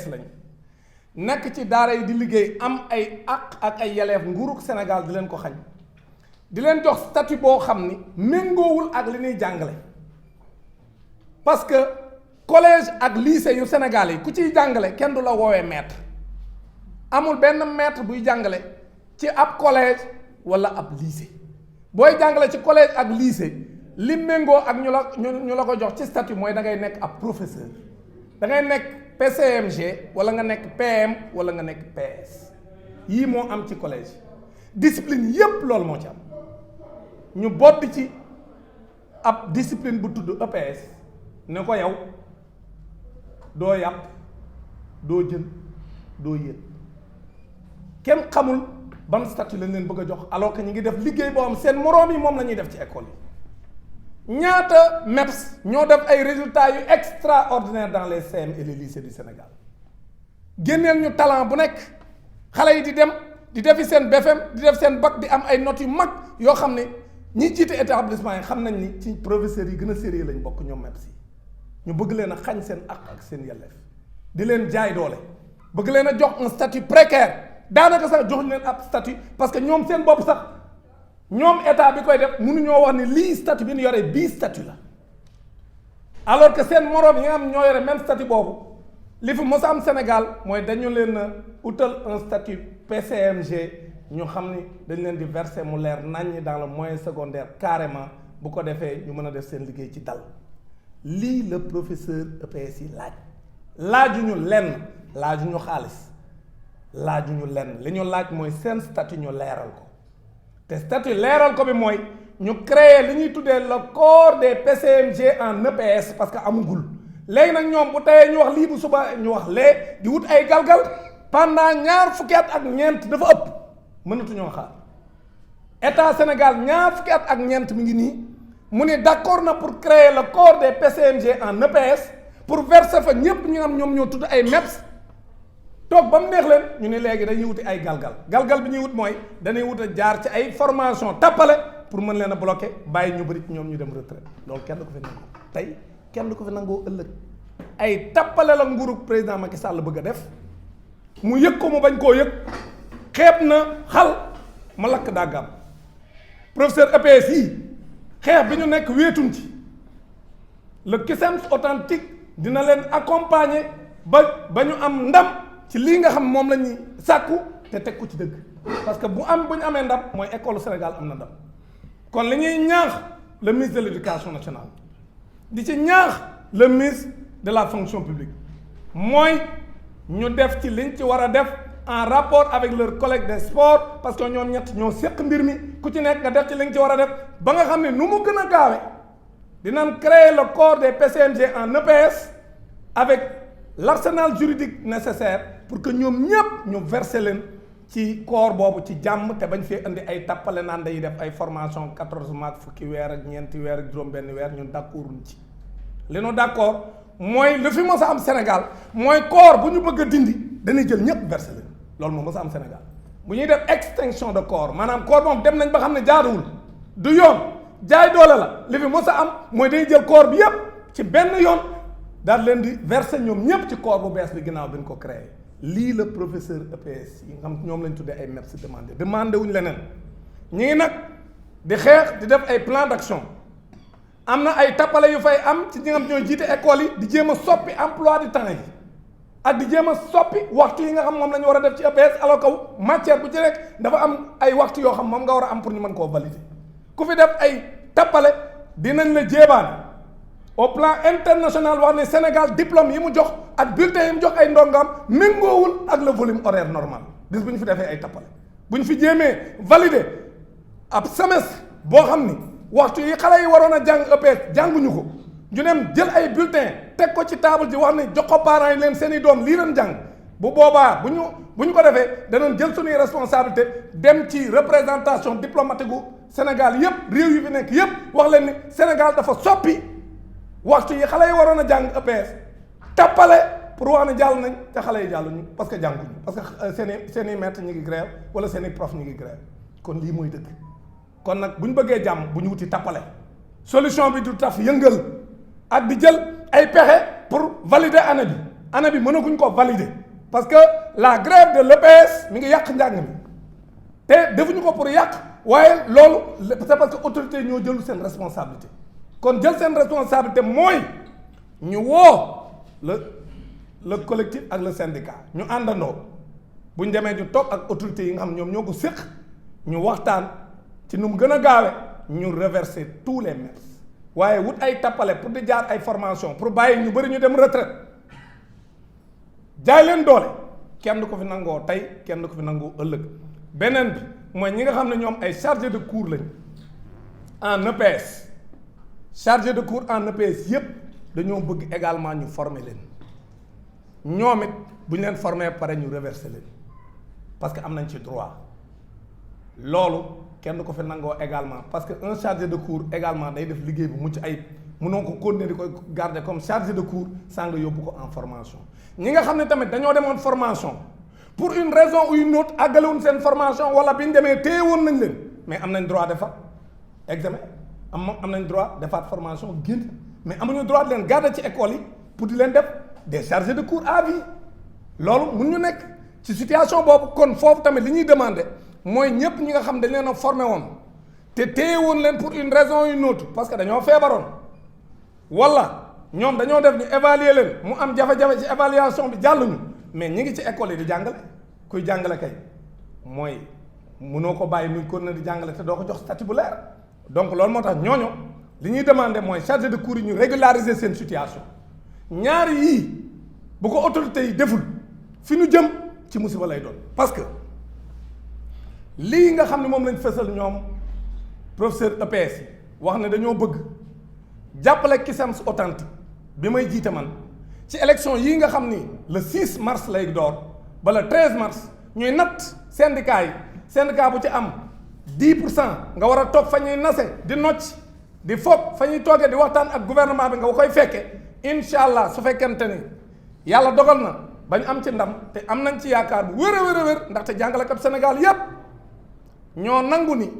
lañ nekk ci daara yi di liggéey am ay àq ak ay yeleef nguurug Sénégal di leen ko xañ di leen jox statut boo xam ni méngoowul ak li ñuy jàngale parce que collège ak lycée yu Sénégal yi ku ciy jàngale kenn du la woowee maître amul benn maître buy jàngale ci ab collège wala ab lycée booy jàngale ci collège ak lycée li méngoo ak ñu la ko jox ci statut mooy da ngay nekk ab professeur da ngay nekk PCMG wala nga nekk PM wala nga nekk PS yii moo am ci collège discipline yépp loolu moo ci am ñu botti ci ab discipline bu tudd EPS ne ko yow doo yàpp doo jën doo yéen kenn xamul ban statut lañ leen bëgg a jox alors que ñu ngi def liggéey boo am seen moroom yi moom la ñuy def ci école yi ñaata MEPS ñoo def ay résultats yu extraordinaires dans les CM et les lycées du Sénégal génneel ñu talent bu nekk xale yi di dem di defi seen BFM di def seen bac di am ay notes yu mag yoo xam ne ñi jiite établissement yi xam nañ ni ci professeurs yi gën a sérieux lañ bokk ñoom MEPS yi ñu bëgg leen a xañ seen ak seen yelleef di leen jaay doole bëgg leen a jox un statut précaire daanaka sax joxuñ leen ab statut parce que ñoom seen bopp sax ñoom état bi koy def mënuñoo wax ni lii statut bi ñu yore bii statut la alors que seen moroom yi nga xam ñoo yore même statut boobu li fi mos a am Sénégal mooy dañu leen a utal un statut PCMG ñu xam ni dañ leen di verser mu leer naññ dans le moyen secondaire carrément bu ko defee ñu mën a def seen liggéey ci dal lii la professeur EPS yi laajuñu lenn laajuñu xaalis laajuñu lenn li ñu laaj mooy seen statut ñu leeral ko te statut leeral ko bi mooy ñu créer li ñuy tuddee le corps des PCMG en EPS parce que amugul léegi nag ñoom bu teyee ñu wax lii bu suba ñu wax lee di wut ay galgal pendant ñaar fukki at ak ñeent dafa ëpp mënatuñoo xaar état Sénégal ñaar fukki at ak ñeent mi ngi nii mu ne d'accord na pour créer le corps des PCMG en EPS pour verser fa ñépp ñu am ñoom ñoo tudd ay MEPS toog ba mu neex leen ñu ne léegi dañuy wuti ay galgal bi ñuy wut mooy dañuy wut a jaar ci ay formation tappale pour mën leen a bloquer bàyyi ñu bëri ci ñoom ñu dem retraite loolu kenn du ko fi nangu tey kenn du ko fi nangoo ëllëg ay tappale la nguuru président Macky Sall bëgg a def mu yëg ko mu bañ koo yëg xeeb na xal ma lakk dàggam professeur EPS yi xeex bi ñu nekk wéetuñ ci le CUSEMS authentique dina leen accompagner ba ñu am ndam ci lii nga xam moom la ñuy sàkku te teg ko ci dëgg parce que bu ñu amee ndam mooy école Sénégal am na ndam kon li ñuy ñaax le ministre de l'éducation nationale di ci ñaax le ministre de la fonction publique mooy ñu def ci liñ ci war a def en rapport avec leurs collègues des sports parce que ñoom ñett ñoo séq mbir mi ku ci nekk nga def ci liñ ci war a def ba nga xam ne nu mu gën a gaawe dinañ créer le corps des PCMG en EPS avec l'arsenal juridique nécessaire pour que ñoom ñépp ñu verser leen ci corps boobu ci jàmm te bañ fee indi ay tappale naan day def ay formation 14 mois fukki weer ak ñeenti weer ak juróom-benn weer ñun d'accorduñ ci li nu d'accord mooy lu fi mos a am Sénégal mooy corps bu ñu bëgg a dindi dañuy jël ñépp verser leen loolu moom mos a am Sénégal bu ñuy def extinction de corps maanaam corps moom dem nañ ba xam ne jaaduwul du yoon jaay doole la li fi mos a am mooy dañuy jël corps bi yépp ci benn yoon daal leen di verser ñoom ñépp ci corps bu bees bi ginnaaw bi ñu ko créé lii la professeur EPS yi nga xam ñoom lañ tuddee ay MEPS demandé wuñ leneen ñi ngi nag di xeex di def ay plan d'action am na ay tappale yu fay am ci ñi nga xam ñooy jiite école yi di jéem a soppi emploi du temps yi ak di jéem a soppi waxtu yi nga xam moom la ñu war a def ci EPS alors que matière bu ci rek dafa am ay waxtu yoo xam moom nga war a am pour ñu mën koo valider ku fi def ay tappale dinañ la jéebaan au plan international wax ne Sénégal diplôme yi mu jox ak bulletin yi mu jox ay ndongam méngoowul ak le volume horaire normal bis bu ñu fi defee ay tappale bu ñu fi jéemee valider ab semestre boo xam ni waxtu yi xale yi waroon a jàng EPS jànguñu ko ñu dem jël ay bulletin teg ko ci table ji wax ne jox ko parents yi leen seen i doom lii leen jàng bu boobaa bu ñu ko defee danañ jël suñuy responsabilité dem ci représentation diplomatique gu Sénégal yépp réew yi fi nekk yépp wax leen ni Sénégal dafa soppi waxtu yi xale yi waroon a jàng EPS tappale pour wax ne jàll nañ te xale yi jàlluñu parce que jànguñu parce que seen i maître ñu ngi grève wala seen i prof ñu ngi grève kon lii mooy dëgg kon nag bu ñu bëggee jàmm bu ñu wuti tappale solution bi du taf yëngal ak di jël ay pexe pour valider année bi année bi mënaguñ ko valider parce que la grève de l'EPS mi ngi yàq njàng mi te defuñu ko pour yàq waaye loolu c'est parce que autorité ñoo jëlu seen responsabilité kon jël seen responsabilité mooy ñu woo le collectif ak le syndicat ñu àndandoo bu ñu demee ñu toog ak autorités yi nga xam ñoom ñoo ko séq ñu waxtaan ci nu mu gën a gaawe ñu reverser tous les maîtres waaye wut ay tappale pour di jaar ay formation pour bàyyi ñu bëri ñu dem retraite jaay leen doole kenn du ko fi nangoo tey kenn du ko fi nangoo ëllëg beneen bi mooy ñi nga xam ne ñoom ay chargé de cours lañ en EPS chargé de cours en EPS yépp dañoo bëgg également ñu former leen ñoom it bu ñu leen former pare ñu reverser leen parce que am nañ ci droit loolu kenn du ko fi nangoo également parce que un chargé de cours également day def liggéey bu mucc ayib mënoo ko continuer di koy garder comme chargé de cours sans nga yóbbu ko en formation ñi nga xam ne tamit dañoo demoon formation pour une raison ou une autre àggalewuñ seen formation wala bi ñu demee téye woon nañ leen mais am nañ droit defaat examen am nañ droit defaat formation génn mais amuñu droit di leen garder ci école yi pour di leen def des chargés de cours à vie loolu mun ñu nekk ci situation boobu kon foofu tamit li ñuy demander mooy ñëpp ñi nga xam dañ leen a formé woon te téye woon leen pour une raison ou une autre parce que dañoo feebaroon wala ñoom dañoo def ñu évaluer leen mu am jafe-jafe ci évaluation bi jàlluñu mais ñi ngi ci école yi di jàngale kuy jàngale kay mooy mënoo ko bàyyi muy kon na di jàngale te doo ko jox statut bu leer donc loolu moo tax ñooñu li ñuy demander mooy chargé de cours yi ñu régulariser seen situation ñaari yii bu ko autorités yi deful fi ñu jëm ci musiba lay doon parce que lii nga xam ne moom lañ fësal ñoom professeur EPS yi wax ne dañoo bëgg jàppale Cusems authentique bi may jiite man ci élection yii nga xam ni le 6 mars lay door ba le 13 mars ñuy natt syndicat yi syndicat bu ci am 10% nga war a toog fa ñuy nase di nocc di foog fa ñuy toogee di waxtaan ak gouvernement bi nga koy fekke incha allah su fekkente ni yàlla dogal na bañ am ci ndam te am nañ ci yaakaar bu wér a wér ndaxte jàngalekat Sénégal yépp ñoo nangu ni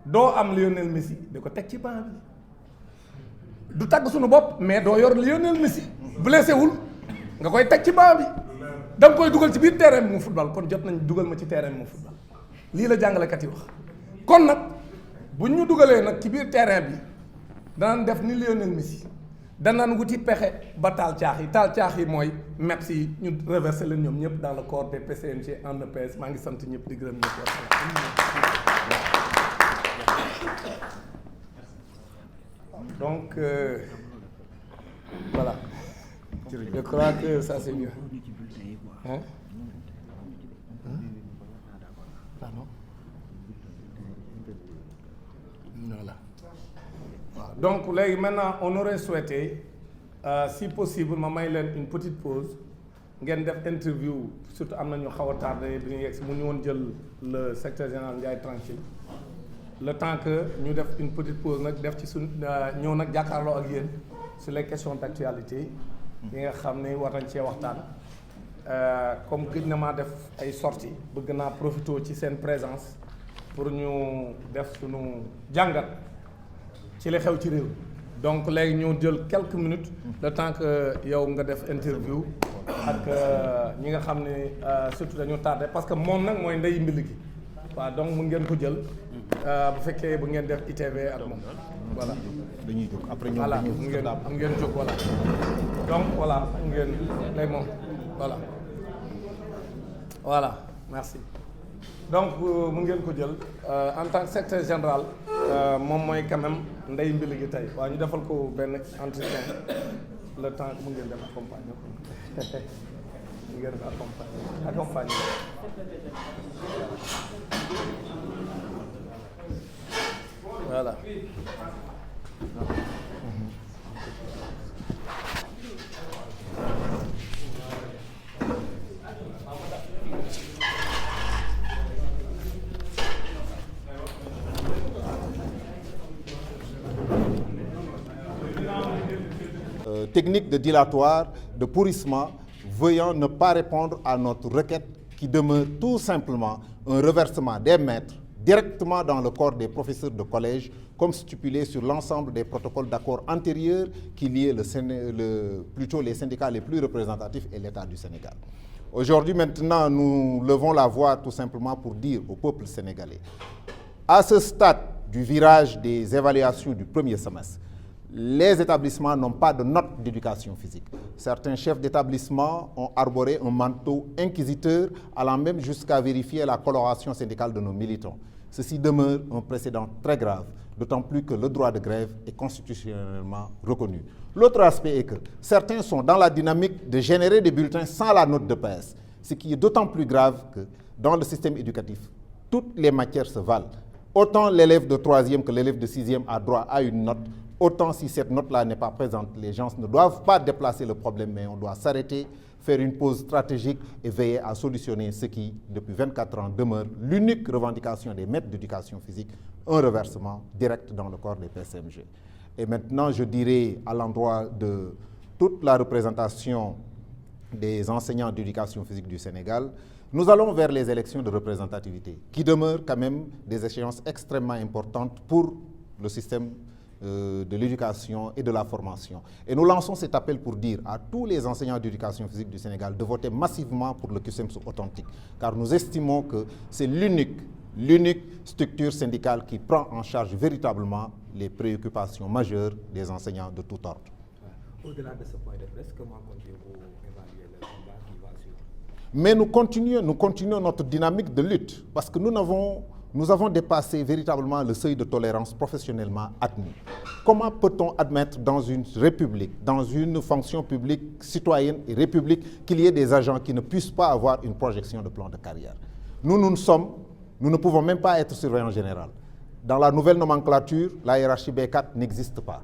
doo am Lionel Messi di ko teg ci banc bi du tagg suñu bopp mais doo yor Lionel Messi blessé wul nga koy teg ci banc bi da nga koy dugal ci biir terrain bi mu football kon jot nañ dugal ma ci terrain bi mu football lii la jàngalekat yi wax kon nag buñ ñu dugalee nag ci biir terrain bi danañ def ni Lionel Messi danaan wuti pexe ba taal caax yi mooy MEPS yi ñu reversé leen ñoom ñëpp dans le corps des PCNG en EPS maa ngi sant ñëpp di gërëm ñëpp donc voilà je crois que ça c'est mieux hein pardon voilà donc léegi maintenant on aurait souhaité si possible ma may leen une petite pause ngeen def interview surtout am na ñu xaw a tardé bi ñu yegg si mu ñu woon jël le secrétaire général Ndiaye tranquille le temps que ñu def une petite pause nag def ci suñ ñëw nag jàkkaarloo ak yéen sur les questions d'actualité yi nga xam ne war nañ cee waxtaan comme gëj na maa def ay sorties bëgg naa profité ci seen présence pour ñu def suñu jàngat ci li xew ci réew donc léegi ñu jël quelques minutes le temps que yow nga def interview ak ñi nga xam ne surtout dañoo tardé parce que moom nag mooy ndey mbil gi waaw donc mun ngeen ko jël bu fekkee bu ngeen def ITV ak moom voilà dañuy jóg après ñoom voilà mu ngeen jóg voilà donc voilà ngeen lay moom voilà merci donc mu ngeen ko jël en tant que secrétaire général moom mooy quand même ndey mbili gi tey waaw ñu defal ko benn entretien le temps que mu ngeen def accompagner mu ngeen def accompagner voilà technique de dilatoire, de pourrissement, veuillant ne pas répondre à notre requête qui demeure tout simplement un reversement des maîtres directement dans le corps des professeurs de collège, comme stipulé sur l'ensemble des protocoles d'accord antérieurs qui liaient plutôt les syndicats les plus représentatifs et l'État du Sénégal. Aujourd'hui, maintenant, nous levons la voix tout simplement pour dire au peuple sénégalais, à ce stade du virage des évaluations du premier semestre, les établissements n'ont pas de notes d'éducation physique. Certains chefs d'établissement ont arboré un manteau inquisiteur, allant même jusqu'à vérifier la coloration syndicale de nos militants. Ceci demeure un précédent très grave, d'autant plus que le droit de grève est constitutionnellement reconnu. L'autre aspect est que certains sont dans la dynamique de générer des bulletins sans la note de PS, ce qui est d'autant plus grave que dans le système éducatif, toutes les matières se valent. Autant l'élève de 3e que l'élève de 6e a droit à une note, autant si cette note-là n'est pas présente, les gens ne doivent pas déplacer le problème, mais on doit s'arrêter, faire une pause stratégique et veiller à solutionner ce qui, depuis 24 ans, demeure l'unique revendication des maîtres d'éducation physique, un reversement direct dans le corps des PCMG. Et maintenant, je dirais à l'endroit de toute la représentation des enseignants d'éducation physique du Sénégal, nous allons vers les élections de représentativité, qui demeurent quand même des échéances extrêmement importantes pour le système de l'éducation et de la formation. Et nous lançons cet appel pour dire à tous les enseignants d'éducation physique du Sénégal de voter massivement pour le CUSEMS authentique, car nous estimons que c'est l'unique structure syndicale qui prend en charge véritablement les préoccupations majeures des enseignants de tout ordre. Au-delà de ce point de presse, comment comptez-vous évaluer le combat qui va suivre? Mais nous continuons notre dynamique de lutte, parce que nous avons dépassé véritablement le seuil de tolérance professionnellement admis. Comment peut-on admettre dans une république, dans une fonction publique citoyenne et république, qu'il y ait des agents qui ne puissent pas avoir une projection de plan de carrière? Nous ne pouvons même pas être surveillants général. Dans la nouvelle nomenclature, la hiérarchie B4 n'existe pas.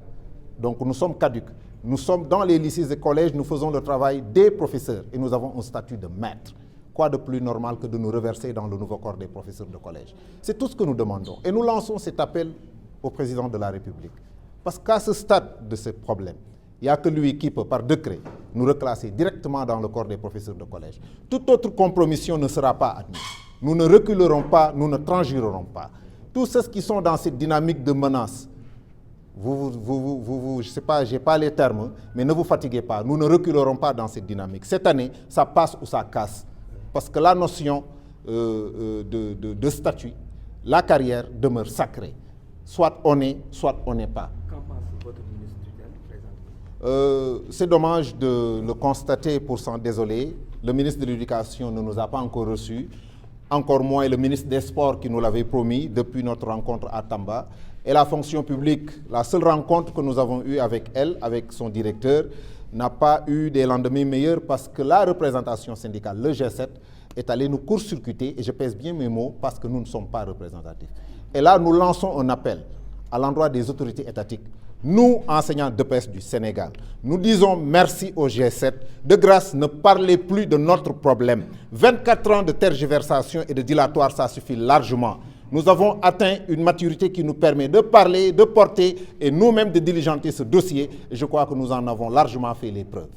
Donc nous sommes caducs. Nous sommes dans les lycées et collèges, nous faisons le travail des professeurs et nous avons un statut de maître. Quoi de plus normal que de nous reverser dans le nouveau corps des professeurs de collège? C'est tout ce que nous demandons. Et nous lançons cet appel au président de la République. Parce qu'à ce stade de ce problème, il n'y a que lui qui peut, par décret, nous reclasser directement dans le corps des professeurs de collège. Toute autre compromission ne sera pas admise. Nous ne reculerons pas, nous ne transigirons pas. Tous ceux qui sont dans cette dynamique de menace, je ne sais pas, je n'ai pas les termes, mais ne vous fatiguez pas. Nous ne reculerons pas dans cette dynamique. Cette année, ça passe ou ça casse. Parce que la notion de statut, la carrière demeure sacrée. Soit on est, soit on n'est pas. Qu'en pense votre ministre présentement? C'est dommage de le constater pour s'en désoler. Le ministre de l'Éducation ne nous a pas encore reçus. Encore moins le ministre des Sports qui nous l'avait promis depuis notre rencontre à Tamba. Et la fonction publique, la seule rencontre que nous avons eue avec elle, avec son directeur, n'a pas eu des lendemains meilleurs parce que la représentation syndicale, le G7, est allée nous court-circuiter, et je pèse bien mes mots, parce que nous ne sommes pas représentatifs. Et là, nous lançons un appel à l'endroit des autorités étatiques. Nous, enseignants d'EPS du Sénégal, nous disons merci au G7. De grâce, ne parlez plus de notre problème. 24 ans de tergiversation et de dilatoire, ça suffit largement. Nous avons atteint une maturité qui nous permet de parler, de porter et nous-mêmes de diligenter ce dossier. Et je crois que nous en avons largement fait les preuves.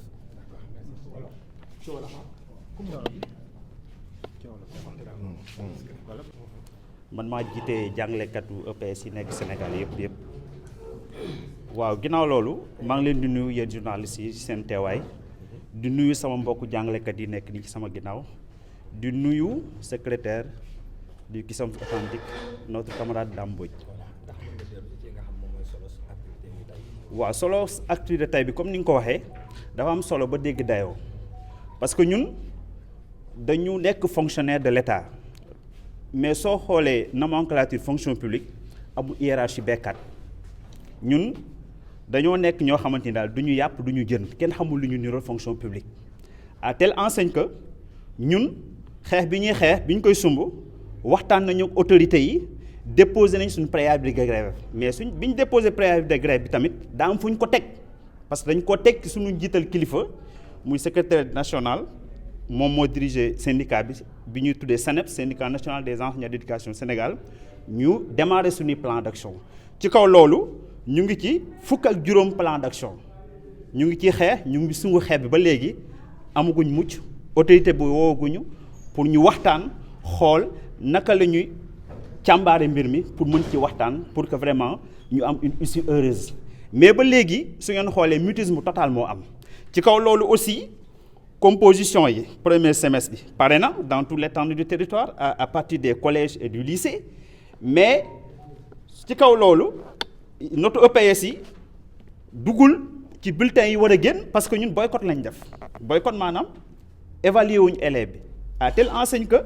man maa jiite jàngalekatu EPS yi nekk Sénégal yëpp waaw ginnaaw loolu maa ngi leen di nuyu yéen journalistes yi seen teewaay di nuyu sama mbokku jàngalekat yi nekk nii ci sama ginnaaw di nuyu secrétaire du CUSEMS authentique notre camarade Dame Mbodj. waaw solo activité tey bi comme ni nga ko waxee dafa am solo ba dégg dayoo parce que ñun dañu nekk fonctionnaire de l'État. Mais soo xoolee nomenclature fonction publique amul hiérarchie B4 ñun dañoo nekk ñoo xamante ni daal du ñu yàpp du ñu jën kenn xamul lu ñu niroo fonction publique à telle enseigne que ñun xeex bi ñuy xeex bi ñu koy sumb waxtaan nañu ak autorités yi déposé nañ suñu préavis de grève mais bi ñu déposé préavis de grève bi tamit daa am fu ñu ko teg parce que dañ ko teg ci suñu njiital kilifa muy secrétaire national. moom moo dirigé syndicat bi ñuy tuddee SANEP syndicat national des enseignants d'éducation Sénégal ñu démarré suñuy plan d'action ci kaw loolu ñu ngi ci fukk ak juróom plan d'action ñu ngi ci xeex ñu ngi sungu xeex bi ba léegi amaguñ mucc autorité bu wooguñu pour ñu waxtaan xool naka la ñuy càmbaare mbir mi pour mën ci waxtaan pour que vraiment ñu am une issue heureuse mais ba léegi su ngeen xoolee mutisme total moo am ci kaw loolu aussi composition yi premier semestre bi pare na dans toute l'étendue du territoire à partir des collèges et du lycée mais ci kaw loolu note EPS yi duggul ci bulletin yi war a génn parce que ñun boycott lañ def boycott maanaam évaluer wuñu élève bi à telle enseigne que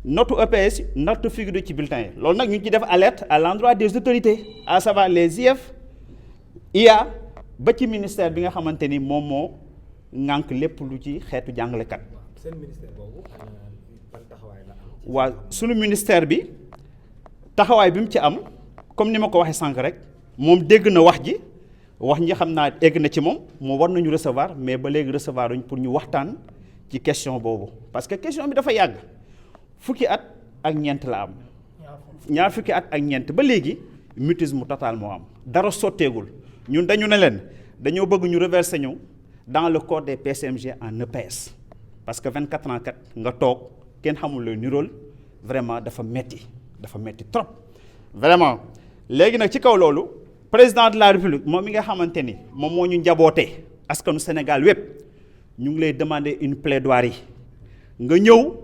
note EPS note figure ci bulletin yi loolu nag ñu ngi ci def alerte à l'endroit des autorités à savoir les IEF IA ba ci ministère bi nga xamante ni moom moo ŋànk lépp lu ci xeetu jàngalekat. seen ministère boobu ban taxawaay la am. waa sunu ministère bi taxawaay bi mu ci am comme ni ma ko waxee sànq rek moom dégg na wax ji xam naa egg na ci moom war nañu recevoir mais ba léegi recevoir uñ pour ñu waxtaan ci question boobu parce que question bi dafa yàgg fukki at ak ñeent la am. ñaar fukki at ak ñeent ba léegi mutisme total moo am dara sotteegul ñun dañu ne leen dañoo bëgg ñu reverser ñu dans le corps des PCMG en EPS parce que 24 ans kat nga toog kenn xamul le nirool vraiment dafa metti trop vraiment léegi nag ci kaw loolu président de la République moom mi nga xamante ni moom moo ñu njabootee askanu Sénégal wépp ñu ngi lay demander une plaidoirie nga ñëw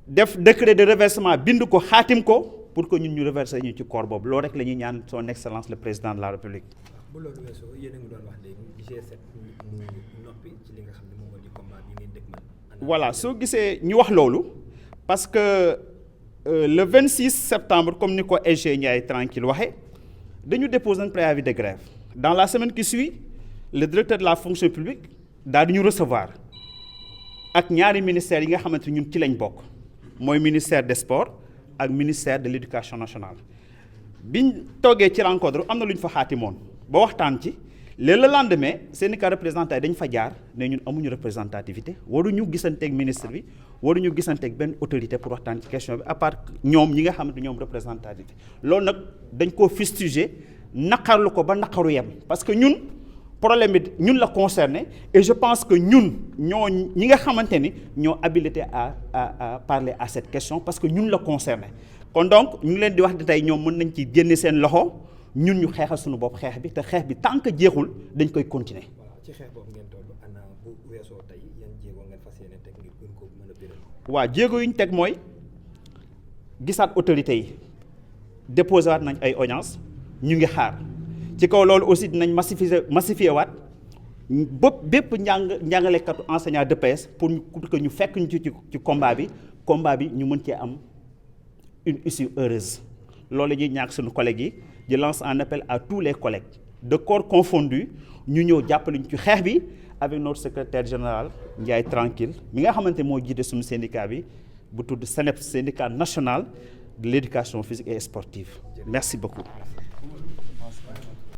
def décret de reversement bind ko xaatim ko pour que ñun ñu reverser ñu ci corps boobu loolu rek la ñuy ñaan son excellence le président de la République. bu loolu weesoo yéen a ngi doon wax léegi G7 mu noppi ci li nga xam ne moom moo di combat bi ngeen dëgmal. voilà soo gisee ñu wax loolu parce que le 26 septembre comme ni ko SG Ndiaye tranquille waxee dañu déposer un préavis de grève dans la semaine qui suit le directeur de la fonction publique daal di ñu recevoir ak ñaari ministères yi nga xamante ñun ci lañ bokk mooy ministère des sports ak ministère de l'éducation nationale biñ toogee ci rencontre am na lu ñu fa xaatimoon ba waxtaan ci le lendemain syndicat représentant dañ fa jaar ne ñun amuñu représentativité waruñu gisanteeg ministre bi waruñu gisanteeg benn autorité pour waxtaan ci question bi à part ñoom ñi nga xamante ñoom représentativité loolu nag dañ koo fustiger naqarlu ko ba naqaru yem parce que ñun problème bi ñun la concerné et je pense que ñun ñoo ñi nga xamante ni ñoo habilité à parler à cette question parce que ñun la concerné kon donc ñu ngi leen di wax di tey ñoom mën nañ ci génne seen loxo ñun ñu xeexal suñu bopp xeex bi te xeex bi tant que jeexul dañ koy continuer. voilà ci xeex boobu ngeen toll ana bu weesoo tey yan jéego ngeen fas yéene teg ngir gën ko mën a biral. waaw jéego yu ñu teg mooy gisaat autorités yi déposé waat nañ ay audience ñu ngi xaar ci kaw loolu aussi dinañ massifier waat bépp njàngalekatu enseignant d'EPS pour que ñu fekk ñu ci combat bi ñu mën cee am une issue heureuse loolu ñuy ñàkk suñu collègues yi je lance un appel à tous les collègues de corps confondus ñu ñëw jàppale ñu ci xeex bi avec notre secrétaire général Ndiaye Tranquille mi nga xamante moo jiite suñu syndicat bi bu tudd SNEP syndicat national de l'éducation physique et sportive merci beaucoup.